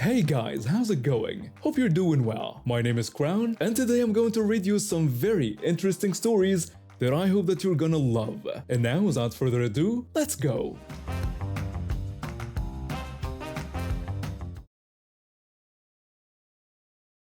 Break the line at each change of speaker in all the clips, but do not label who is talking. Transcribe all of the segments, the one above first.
Hey guys, how's it going? Hope you're doing well. My name is Crown, and today I'm going to read you some very interesting stories that I hope that you're gonna love. And now, without further ado, let's go!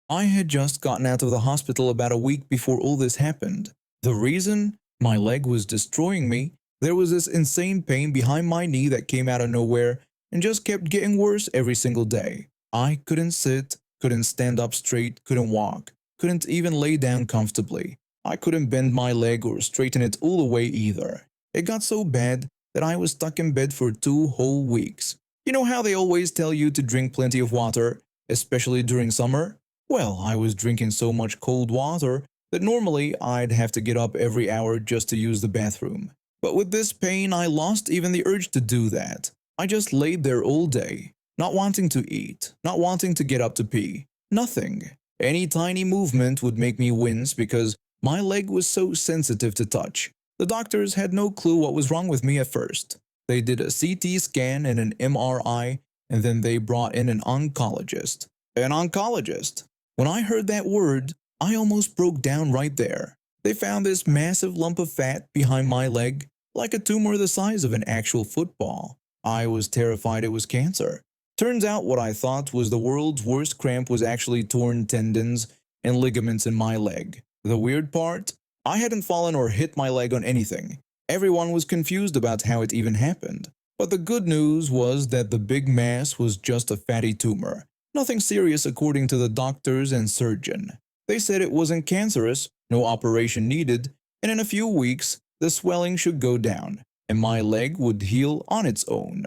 I had just gotten out of the hospital about a week before all this happened. The reason? My leg was destroying me. There was this insane pain behind my knee that came out of nowhere and just kept getting worse every single day. I couldn't sit, couldn't stand up straight, couldn't walk, couldn't even lay down comfortably. I couldn't bend my leg or straighten it all the way either. It got so bad that I was stuck in bed for 2 whole weeks. You know how they always tell you to drink plenty of water, especially during summer? Well, I was drinking so much cold water that normally I'd have to get up every hour just to use the bathroom. But with this pain, I lost even the urge to do that. I just laid there all day, not wanting to eat, not wanting to get up to pee, nothing. Any tiny movement would make me wince because my leg was so sensitive to touch. The doctors had no clue what was wrong with me at first. They did a CT scan and an MRI, and then they brought in an oncologist. An oncologist? When I heard that word, I almost broke down right there. They found this massive lump of fat behind my leg, like a tumor the size of an actual football. I was terrified it was cancer. Turns out what I thought was the world's worst cramp was actually torn tendons and ligaments in my leg. The weird part? I hadn't fallen or hit my leg on anything. Everyone was confused about how it even happened. But the good news was that the big mass was just a fatty tumor. Nothing serious according to the doctors and surgeon. They said it wasn't cancerous, no operation needed, and in a few weeks, the swelling should go down, and my leg would heal on its own.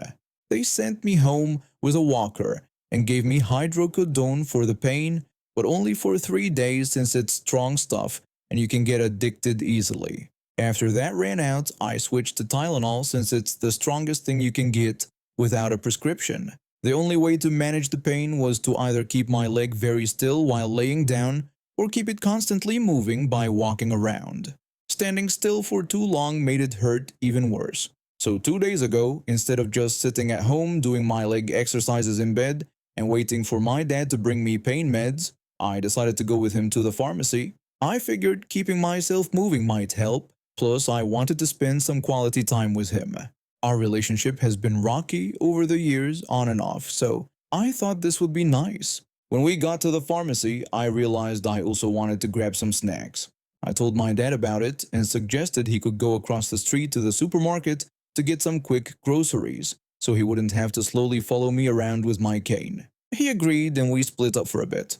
They sent me home with a walker and gave me hydrocodone for the pain, but only for 3 days since it's strong stuff and you can get addicted easily. After that ran out, I switched to Tylenol since it's the strongest thing you can get without a prescription. The only way to manage the pain was to either keep my leg very still while laying down or keep it constantly moving by walking around. Standing still for too long made it hurt even worse. So 2 days ago, instead of just sitting at home doing my leg exercises in bed and waiting for my dad to bring me pain meds, I decided to go with him to the pharmacy. I figured keeping myself moving might help, plus I wanted to spend some quality time with him. Our relationship has been rocky over the years, on and off, so I thought this would be nice. When we got to the pharmacy, I realized I also wanted to grab some snacks. I told my dad about it and suggested he could go across the street to the supermarket to get some quick groceries, so he wouldn't have to slowly follow me around with my cane. He agreed and we split up for a bit.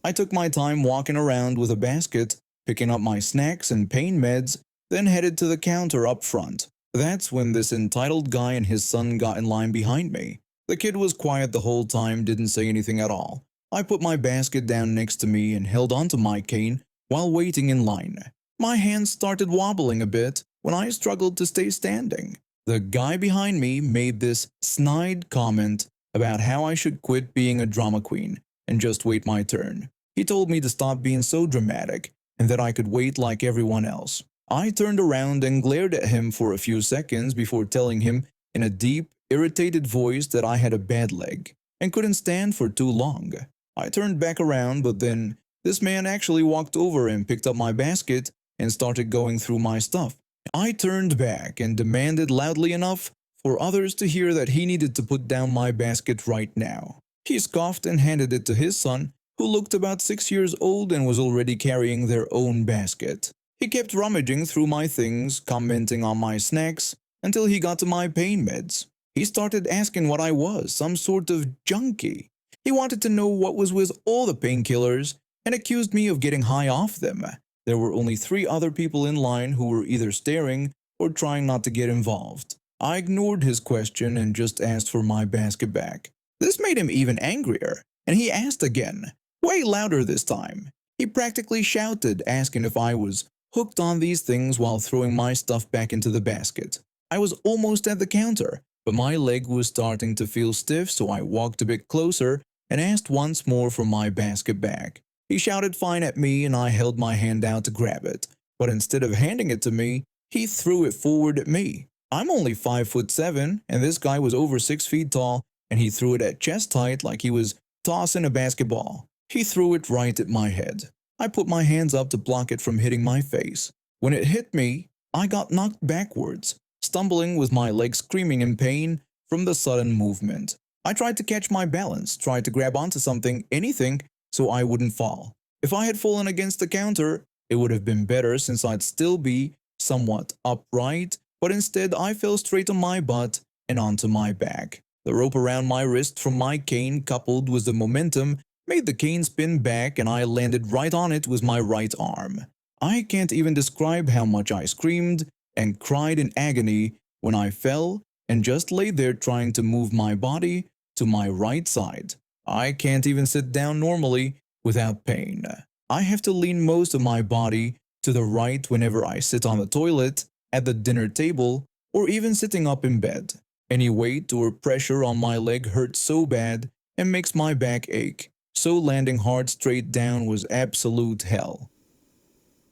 I took my time walking around with a basket, picking up my snacks and pain meds, then headed to the counter up front. That's when this entitled guy and his son got in line behind me. The kid was quiet the whole time, didn't say anything at all. I put my basket down next to me and held onto my cane while waiting in line. My hands started wobbling a bit when I struggled to stay standing. The guy behind me made this snide comment about how I should quit being a drama queen and just wait my turn. He told me to stop being so dramatic and that I could wait like everyone else. I turned around and glared at him for a few seconds before telling him in a deep, irritated voice that I had a bad leg and couldn't stand for too long. I turned back around, but then this man actually walked over and picked up my basket and started going through my stuff. I turned back and demanded loudly enough for others to hear that he needed to put down my basket right now. He scoffed and handed it to his son, who looked about 6 years old and was already carrying their own basket. He kept rummaging through my things, commenting on my snacks, until he got to my pain meds. He started asking what I was, some sort of junkie. He wanted to know what was with all the painkillers and accused me of getting high off them. There were only 3 other people in line who were either staring or trying not to get involved. I ignored his question and just asked for my basket back. This made him even angrier, and he asked again, way louder this time. He practically shouted, asking if I was hooked on these things while throwing my stuff back into the basket. I was almost at the counter, but my leg was starting to feel stiff, so I walked a bit closer and asked once more for my basket back. He shouted fine at me and I held my hand out to grab it, but instead of handing it to me, he threw it forward at me. I'm only 5'7", and this guy was over 6 feet tall and he threw it at chest height like he was tossing a basketball. He threw it right at my head. I put my hands up to block it from hitting my face. When it hit me, I got knocked backwards, stumbling with my legs screaming in pain from the sudden movement. I tried to catch my balance, tried to grab onto something, anything, so I wouldn't fall. If I had fallen against the counter, it would have been better since I'd still be somewhat upright, but instead I fell straight on my butt and onto my back. The rope around my wrist from my cane, coupled with the momentum, made the cane spin back and I landed right on it with my right arm. I can't even describe how much I screamed and cried in agony when I fell and just lay there trying to move my body to my right side. I can't even sit down normally without pain. I have to lean most of my body to the right whenever I sit on the toilet, at the dinner table, or even sitting up in bed. Any weight or pressure on my leg hurts so bad and makes my back ache, so landing hard straight down was absolute hell.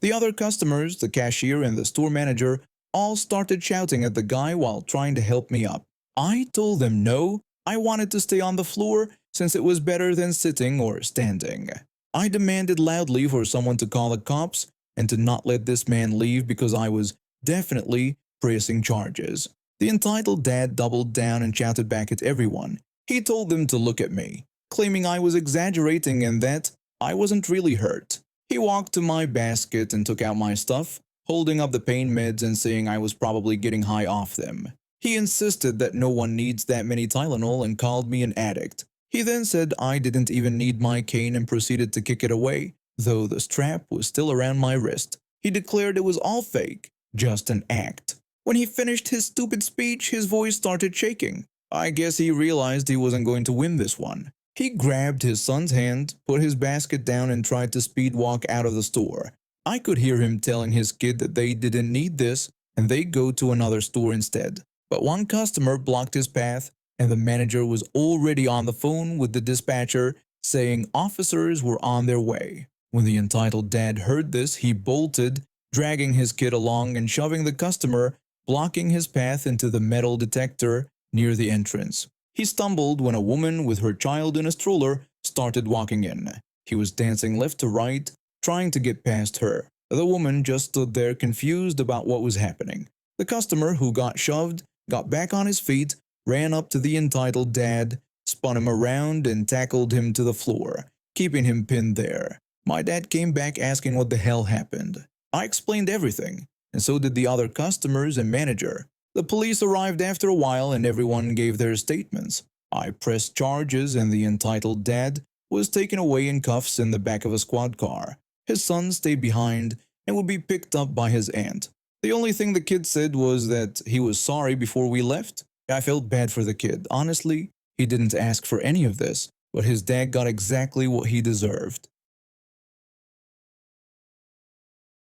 The other customers, the cashier and the store manager, all started shouting at the guy while trying to help me up. I told them no, I wanted to stay on the floor since it was better than sitting or standing. I demanded loudly for someone to call the cops and to not let this man leave because I was definitely pressing charges. The entitled dad doubled down and shouted back at everyone. He told them to look at me, claiming I was exaggerating and that I wasn't really hurt. He walked to my basket and took out my stuff, holding up the pain meds and saying I was probably getting high off them. He insisted that no one needs that many Tylenol and called me an addict. He then said I didn't even need my cane and proceeded to kick it away, though the strap was still around my wrist. He declared it was all fake, just an act. When he finished his stupid speech, his voice started shaking. I guess he realized he wasn't going to win this one. He grabbed his son's hand, put his basket down and tried to speed walk out of the store. I could hear him telling his kid that they didn't need this and they'd go to another store instead. But one customer blocked his path and the manager was already on the phone with the dispatcher saying officers were on their way. When the entitled dad heard this, he bolted, dragging his kid along and shoving the customer, blocking his path into the metal detector near the entrance. He stumbled when a woman with her child in a stroller started walking in. He was dancing left to right, trying to get past her. The woman just stood there confused about what was happening. The customer who got shoved got back on his feet, ran up to the entitled dad, spun him around and tackled him to the floor, keeping him pinned there. My dad came back asking what the hell happened. I explained everything, and so did the other customers and manager. The police arrived after a while and everyone gave their statements. I pressed charges and the entitled dad was taken away in cuffs in the back of a squad car. His son stayed behind and would be picked up by his aunt. The only thing the kid said was that he was sorry before we left. I felt bad for the kid. Honestly, he didn't ask for any of this, but his dad got exactly what he deserved.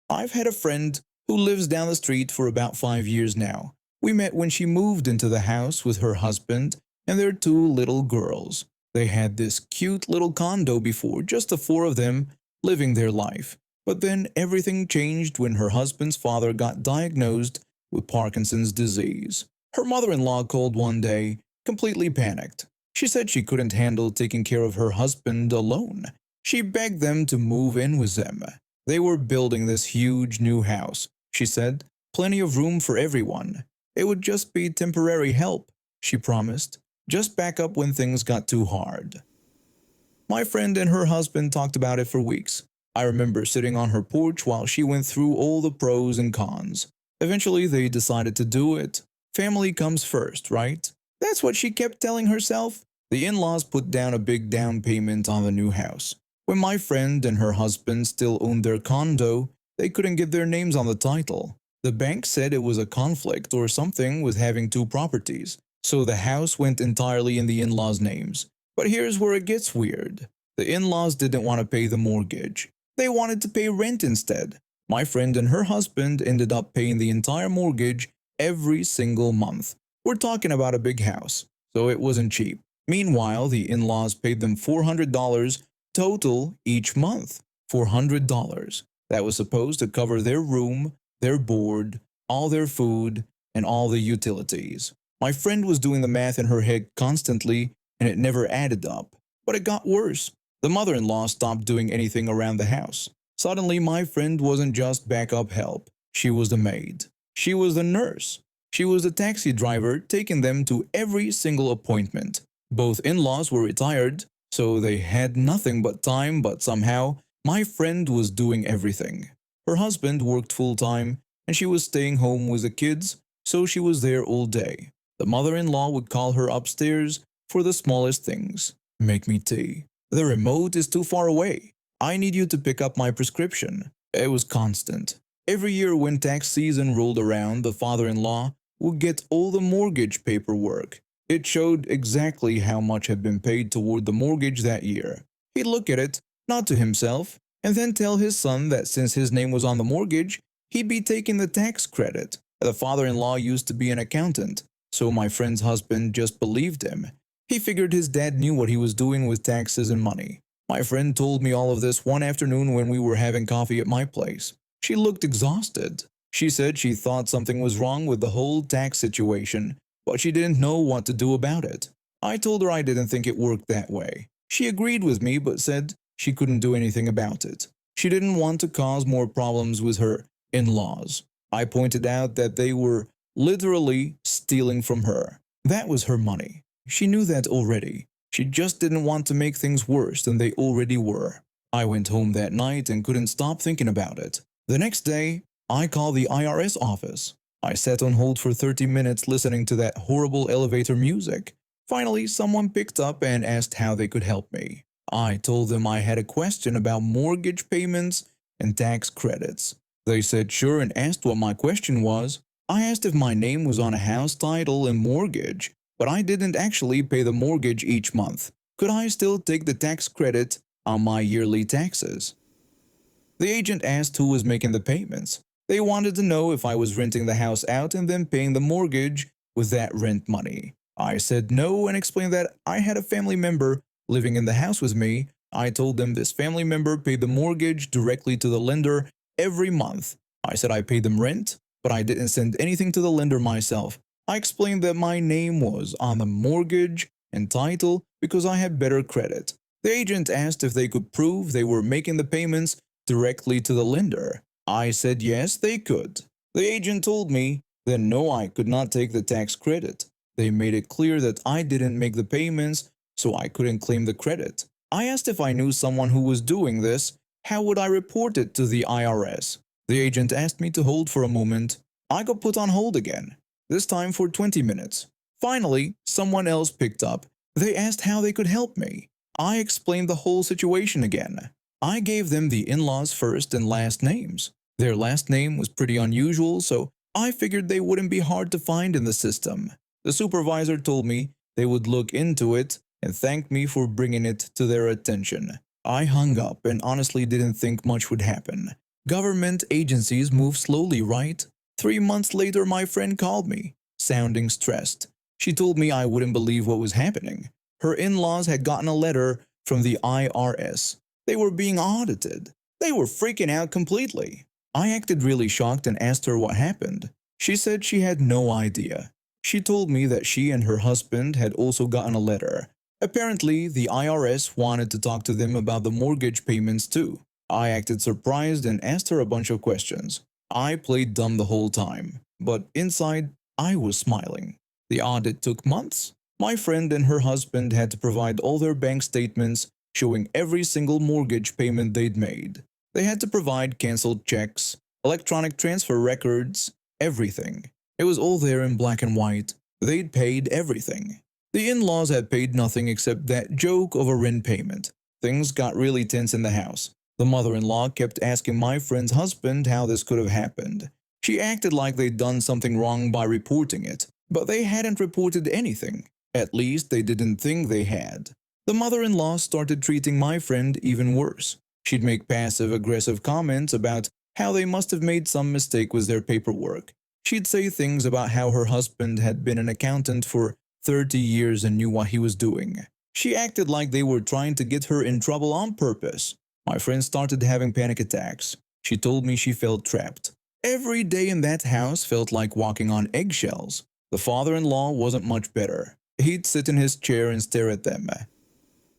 I've had a friend who lives down the street for about 5 years now. We met when she moved into the house with her husband and their 2 little girls. They had this cute little condo before, just the 4 of them living their life. But then everything changed when her husband's father got diagnosed with Parkinson's disease. Her mother-in-law called one day, completely panicked. She said she couldn't handle taking care of her husband alone. She begged them to move in with them. They were building this huge new house. She said, plenty of room for everyone. It would just be temporary help, she promised. Just back up when things got too hard. My friend and her husband talked about it for weeks. I remember sitting on her porch while she went through all the pros and cons. Eventually, they decided to do it. Family comes first, right? That's what she kept telling herself. The in-laws put down a big down payment on the new house. When my friend and her husband still owned their condo, they couldn't get their names on the title. The bank said it was a conflict or something with having 2 properties, so the house went entirely in the in-laws' names. But here's where it gets weird. The in-laws didn't want to pay the mortgage. They wanted to pay rent instead. My friend and her husband ended up paying the entire mortgage every single month. We're talking about a big house, so it wasn't cheap. Meanwhile, the in-laws paid them $400 total each month. $400. That was supposed to cover their room, their board, all their food, and all the utilities. My friend was doing the math in her head constantly, and it never added up. But it got worse. The mother-in-law stopped doing anything around the house. Suddenly, my friend wasn't just backup help. She was the maid. She was the nurse. She was the taxi driver taking them to every single appointment. Both in-laws were retired, so they had nothing but time, but somehow my friend was doing everything. Her husband worked full-time, and she was staying home with the kids, so she was there all day. The mother-in-law would call her upstairs for the smallest things. Make me tea. The remote is too far away. I need you to pick up my prescription. It was constant. Every year when tax season rolled around, the father-in-law would get all the mortgage paperwork. It showed exactly how much had been paid toward the mortgage that year. He'd look at it, nod to himself, and then tell his son that since his name was on the mortgage, he'd be taking the tax credit. The father-in-law used to be an accountant, so my friend's husband just believed him. He figured his dad knew what he was doing with taxes and money. My friend told me all of this one afternoon when we were having coffee at my place. She looked exhausted. She said she thought something was wrong with the whole tax situation, but she didn't know what to do about it. I told her I didn't think it worked that way. She agreed with me but said she couldn't do anything about it. She didn't want to cause more problems with her in-laws. I pointed out that they were literally stealing from her. That was her money. She knew that already. She just didn't want to make things worse than they already were. I went home that night and couldn't stop thinking about it. The next day, I called the IRS office. I sat on hold for 30 minutes listening to that horrible elevator music. Finally, someone picked up and asked how they could help me. I told them I had a question about mortgage payments and tax credits. They said sure and asked what my question was. I asked if my name was on a house title and mortgage, but I didn't actually pay the mortgage each month. Could I still take the tax credit on my yearly taxes? The agent asked who was making the payments. They wanted to know if I was renting the house out and then paying the mortgage with that rent money. I said no and explained that I had a family member living in the house with me. I told them this family member paid the mortgage directly to the lender every month. I said I paid them rent, but I didn't send anything to the lender myself. I explained that my name was on the mortgage and title because I had better credit. The agent asked if they could prove they were making the payments directly to the lender. I said yes, they could. The agent told me that no, I could not take the tax credit. They made it clear that I didn't make the payments, so I couldn't claim the credit. I asked if I knew someone who was doing this. How would I report it to the IRS? The agent asked me to hold for a moment. I got put on hold again, this time for 20 minutes. Finally, someone else picked up. They asked how they could help me. I explained the whole situation again. I gave them the in-laws' first and last names. Their last name was pretty unusual, so I figured they wouldn't be hard to find in the system. The supervisor told me they would look into it and thanked me for bringing it to their attention. I hung up and honestly didn't think much would happen. Government agencies move slowly, right? 3 months later, my friend called me, sounding stressed. She told me I wouldn't believe what was happening. Her in-laws had gotten a letter from the IRS. They were being audited. They were freaking out completely. I acted really shocked and asked her what happened. She said she had no idea. She told me that she and her husband had also gotten a letter. Apparently, the IRS wanted to talk to them about the mortgage payments too. I acted surprised and asked her a bunch of questions. I played dumb the whole time, but inside, I was smiling. The audit took months. My friend and her husband had to provide all their bank statements showing every single mortgage payment they'd made. They had to provide canceled checks, electronic transfer records, everything. It was all there in black and white. They'd paid everything. The in-laws had paid nothing except that joke of a rent payment. Things got really tense in the house. The mother-in-law kept asking my friend's husband how this could have happened. She acted like they'd done something wrong by reporting it, but they hadn't reported anything. At least they didn't think they had. The mother-in-law started treating my friend even worse. She'd make passive-aggressive comments about how they must have made some mistake with their paperwork. She'd say things about how her husband had been an accountant for 30 years and knew what he was doing. She acted like they were trying to get her in trouble on purpose. My friend started having panic attacks. She told me she felt trapped. Every day in that house felt like walking on eggshells. The father-in-law wasn't much better. He'd sit in his chair and stare at them.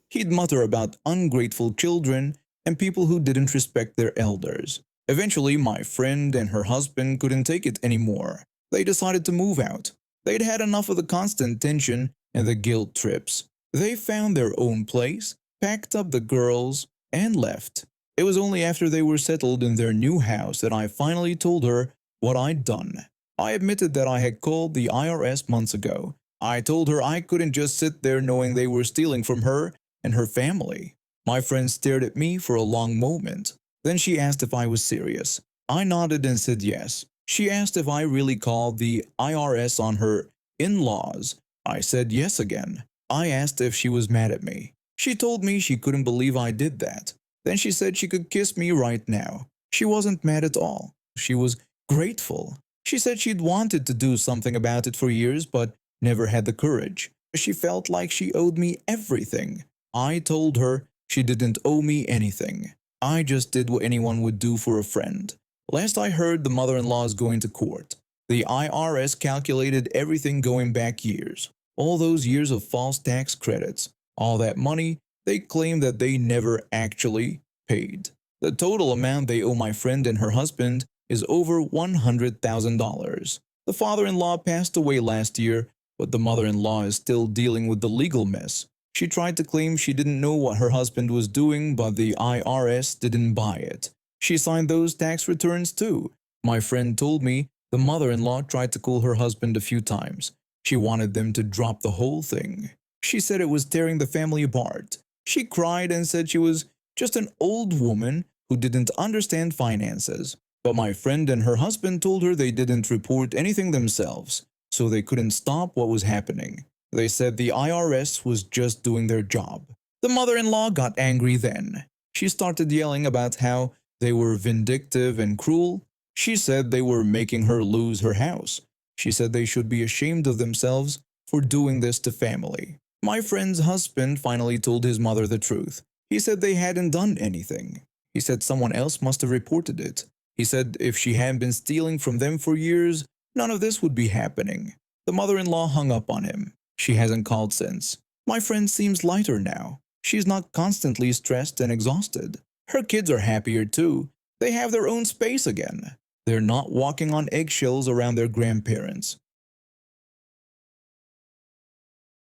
He'd mutter about ungrateful children and people who didn't respect their elders. Eventually, my friend and her husband couldn't take it anymore. They decided to move out. They'd had enough of the constant tension and the guilt trips. They found their own place, packed up the girls, and left. It was only after they were settled in their new house that I finally told her what I'd done. I admitted that I had called the IRS months ago. I told her I couldn't just sit there knowing they were stealing from her and her family. My friend stared at me for a long moment. Then she asked if I was serious. I nodded and said yes. She asked if I really called the IRS on her in-laws. I said yes again. I asked if she was mad at me. She told me she couldn't believe I did that. Then she said she could kiss me right now. She wasn't mad at all. She was grateful. She said she'd wanted to do something about it for years but never had the courage. She felt like she owed me everything. I told her she didn't owe me anything. I just did what anyone would do for a friend. Last I heard, the mother-in-law is going to court. The IRS calculated everything going back years. All those years of false tax credits. All that money they claim that they never actually paid. The total amount they owe my friend and her husband is over $100,000. The father-in-law passed away last year, but the mother-in-law is still dealing with the legal mess. She tried to claim she didn't know what her husband was doing, but the IRS didn't buy it. She signed those tax returns too. My friend told me the mother-in-law tried to call her husband a few times. She wanted them to drop the whole thing. She said it was tearing the family apart. She cried and said she was just an old woman who didn't understand finances. But my friend and her husband told her they didn't report anything themselves, so they couldn't stop what was happening. They said the IRS was just doing their job. The mother-in-law got angry then. She started yelling about how they were vindictive and cruel. She said they were making her lose her house. She said they should be ashamed of themselves for doing this to family. My friend's husband finally told his mother the truth. He said they hadn't done anything. He said someone else must have reported it. He said if she hadn't been stealing from them for years, none of this would be happening. The mother-in-law hung up on him. She hasn't called since. My friend seems lighter now. She's not constantly stressed and exhausted. Her kids are happier too. They have their own space again. They're not walking on eggshells around their grandparents.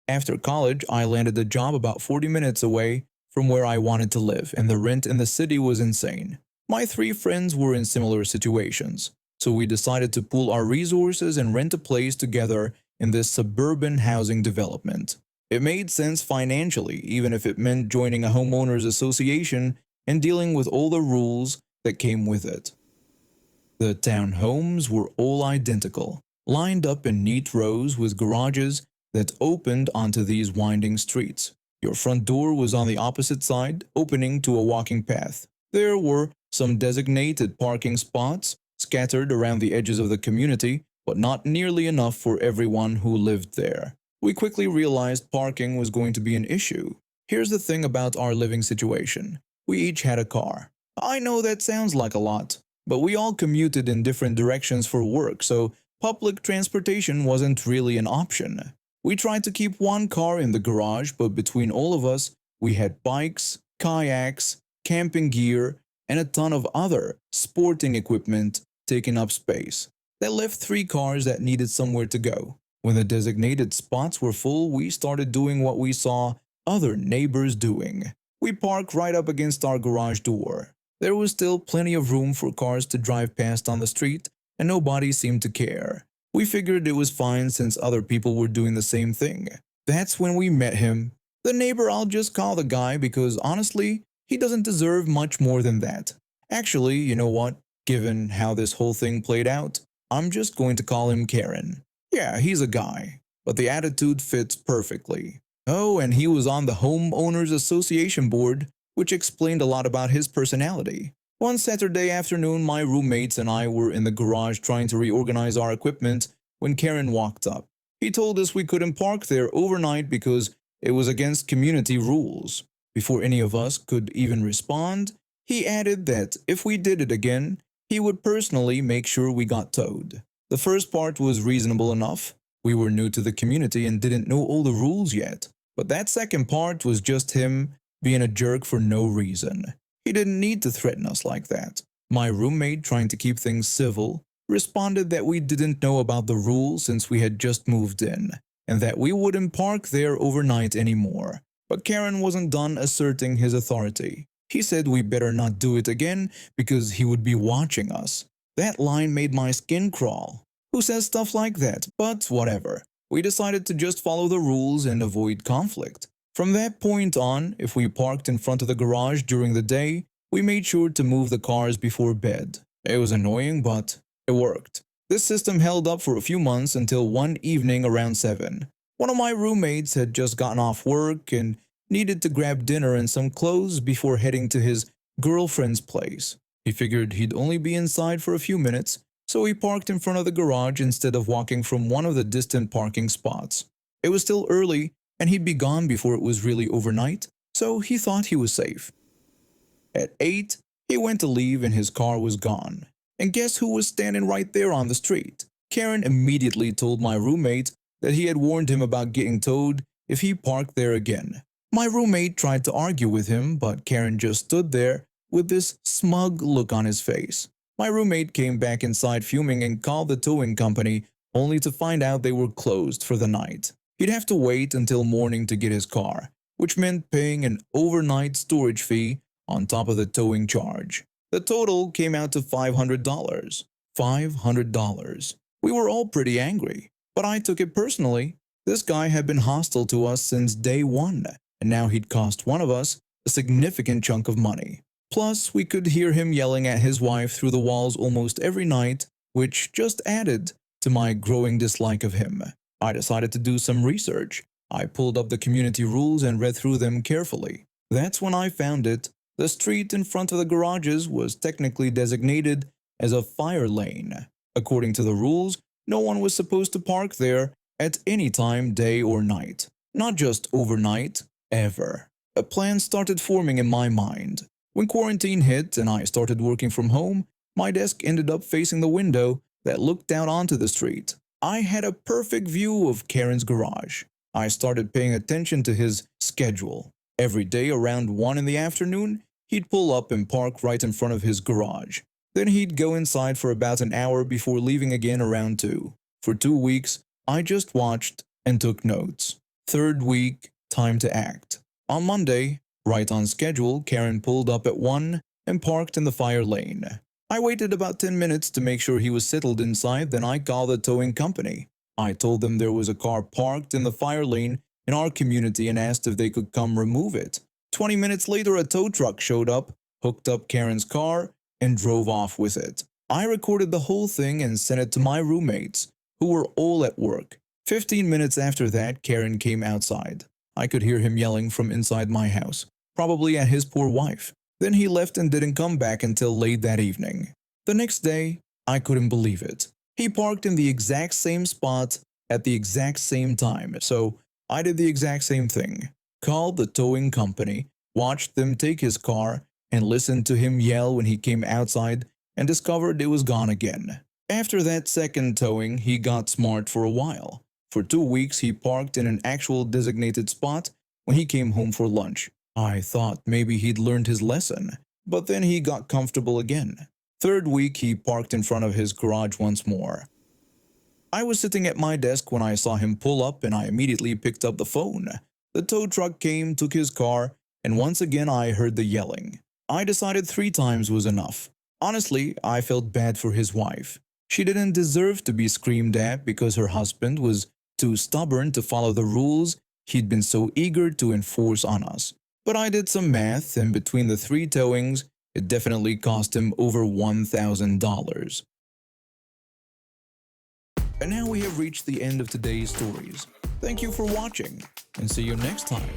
After college, I landed a job about 40 minutes away from where I wanted to live, and the rent in the city was insane. My 3 friends were in similar situations, so we decided to pool our resources and rent a place together in this suburban housing development. It made sense financially, even if it meant joining a homeowners association and dealing with all the rules that came with it. The townhomes were all identical, lined up in neat rows with garages that opened onto these winding streets. Your front door was on the opposite side, opening to a walking path. There were some designated parking spots scattered around the edges of the community, but not nearly enough for everyone who lived there. We quickly realized parking was going to be an issue. Here's the thing about our living situation. We each had a car. I know that sounds like a lot, but we all commuted in different directions for work, so public transportation wasn't really an option. We tried to keep one car in the garage, but between all of us, we had bikes, kayaks, camping gear, and a ton of other sporting equipment taking up space. That left 3 cars that needed somewhere to go. When the designated spots were full, we started doing what we saw other neighbors doing. We parked right up against our garage door. There was still plenty of room for cars to drive past on the street, and nobody seemed to care. We figured it was fine since other people were doing the same thing. That's when we met him. The neighbor, I'll just call the guy because honestly, he doesn't deserve much more than that. Actually, you know what? Given how this whole thing played out, I'm just going to call him Karen. Yeah, he's a guy, but the attitude fits perfectly. Oh, and he was on the Homeowners Association board, which explained a lot about his personality. One Saturday afternoon, my roommates and I were in the garage trying to reorganize our equipment when Karen walked up. He told us we couldn't park there overnight because it was against community rules. Before any of us could even respond, he added that if we did it again, he would personally make sure we got towed. The first part was reasonable enough, We were new to the community and didn't know all the rules yet. But that second part was just him being a jerk for no reason. He didn't need to threaten us like that. My roommate, trying to keep things civil, responded that we didn't know about the rules since we had just moved in, and that we wouldn't park there overnight anymore. But Karen wasn't done asserting his authority. He said we better not do it again because he would be watching us. That line made my skin crawl. Who says stuff like that? But whatever. We decided to just follow the rules and avoid conflict. From that point on, if we parked in front of the garage during the day, we made sure to move the cars before bed. It was annoying, but it worked. This system held up for a few months until one evening around 7. One of my roommates had just gotten off work and needed to grab dinner and some clothes before heading to his girlfriend's place. He figured he'd only be inside for a few minutes, so he parked in front of the garage instead of walking from one of the distant parking spots. It was still early, and he'd be gone before it was really overnight, so he thought he was safe. At 8, he went to leave and his car was gone. And guess who was standing right there on the street? Karen immediately told my roommate that he had warned him about getting towed if he parked there again. My roommate tried to argue with him, but Karen just stood there with this smug look on his face. My roommate came back inside fuming and called the towing company, only to find out they were closed for the night. He'd have to wait until morning to get his car, which meant paying an overnight storage fee on top of the towing charge. The total came out to $500. $500. We were all pretty angry, but I took it personally. This guy had been hostile to us since day one, and now he'd cost one of us a significant chunk of money. Plus, we could hear him yelling at his wife through the walls almost every night, which just added to my growing dislike of him. I decided to do some research. I pulled up the community rules and read through them carefully. That's when I found it. The street in front of the garages was technically designated as a fire lane. According to the rules, no one was supposed to park there at any time, day or night. Not just overnight, ever. A plan started forming in my mind. When quarantine hit and I started working from home, my desk ended up facing the window that looked out onto the street. I had a perfect view of Karen's garage. I started paying attention to his schedule. Every day around 1 in the afternoon, he'd pull up and park right in front of his garage. Then he'd go inside for about an hour before leaving again around 2. For 2 weeks, I just watched and took notes. Third week, time to act. On Monday, right on schedule, Karen pulled up at 1 and parked in the fire lane. I waited about 10 minutes to make sure he was settled inside, then I called the towing company. I told them there was a car parked in the fire lane in our community and asked if they could come remove it. 20 minutes later, a tow truck showed up, hooked up Karen's car, and drove off with it. I recorded the whole thing and sent it to my roommates, who were all at work. 15 minutes after that, Karen came outside. I could hear him yelling from inside my house, probably at his poor wife. Then he left and didn't come back until late that evening. The next day, I couldn't believe it. He parked in the exact same spot at the exact same time, so I did the exact same thing. Called the towing company, watched them take his car, and listened to him yell when he came outside and discovered it was gone again. After that second towing, he got smart for a while. For 2 weeks, he parked in an actual designated spot when he came home for lunch. I thought maybe he'd learned his lesson, but then he got comfortable again. Third week, he parked in front of his garage once more. I was sitting at my desk when I saw him pull up and I immediately picked up the phone. The tow truck came, took his car, and once again I heard the yelling. I decided 3 times was enough. Honestly, I felt bad for his wife. She didn't deserve to be screamed at because her husband was too stubborn to follow the rules he'd been so eager to enforce on us. But I did some math, and between the 3 towings, it definitely cost him over $1,000. And now we have reached the end of today's stories. Thank you for watching, and see you next time.